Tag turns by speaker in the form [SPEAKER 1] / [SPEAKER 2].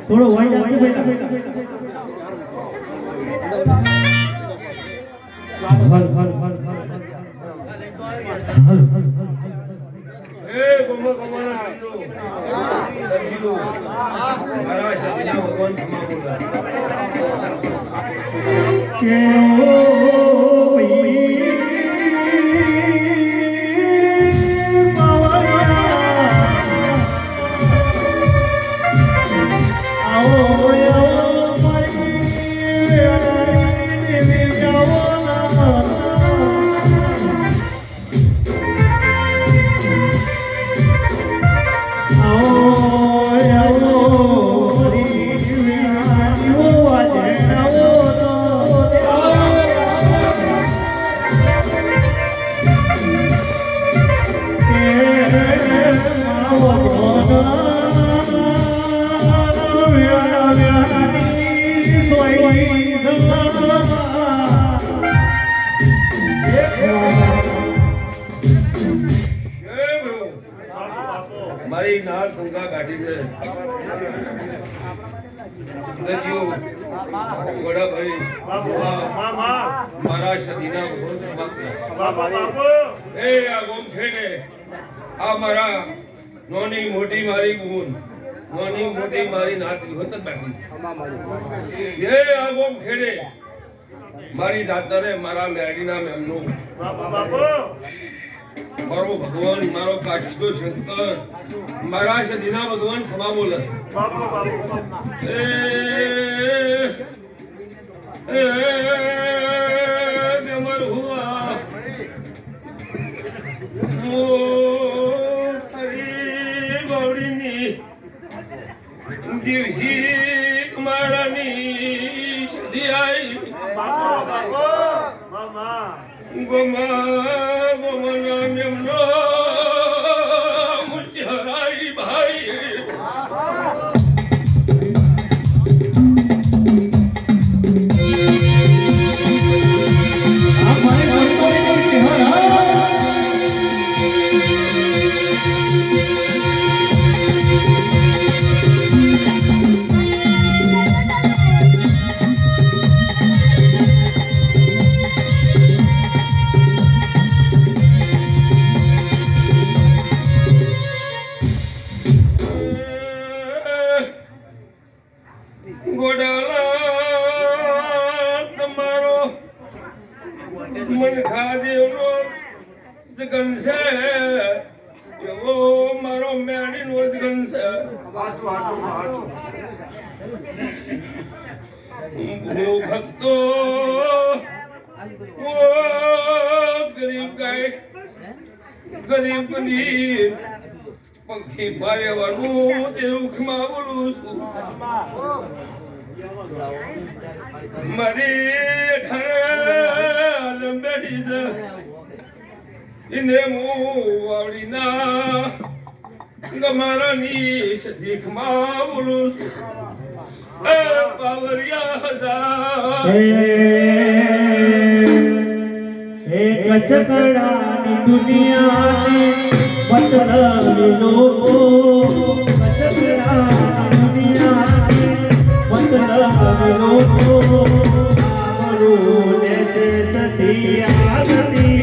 [SPEAKER 1] થોડો વાઈ આપી બેટા
[SPEAKER 2] એ ગોમો ગોમો ના જીલો મારા સદીના ભગવાન ખમા બોલા
[SPEAKER 1] કે ઓ ભઈ
[SPEAKER 2] મારી નાળ ટૂંકા કાઢી છે ગોડા ભાઈ મારા સદીના એ આ ગોમ ખેડે આ મારા નોની મોટી મારી બૂન નોની મોટી મારી નાતી હોત જ બાકી એ આ ગોમ ખેડે મારી જાતરે મારા મેડીના મેમનું મારો ભગવાન મારો કાશીનો શંકર મારા સદીના ભગવાન ખમા બોલે અમર હુઆ ઓ હરી ગૌરીની દિવસી મારાની સદી આઈ ગોમા ગોમના મેમનો મુર્તિ હરાઈ ભાઈ મન ખાદેવનો જગન છે એવો મારો મેડીનો જગન છે ભક્તો ઓ ગરીબ ગાય ગરીબ પનીર પંખી પારેવાનું દેવખમાં બોલું છું મારી ઠાલ બેઠી છે એને હું વાવડીના ગમારાની સજીખમાં બોલું છું એ પાવરિયા હતા
[SPEAKER 1] એક ચકડાની દુનિયાની બતલાવી લોકો ચકડાની દુનિયાની બતલાવી લોકો આમરું દેશે સતી આગતી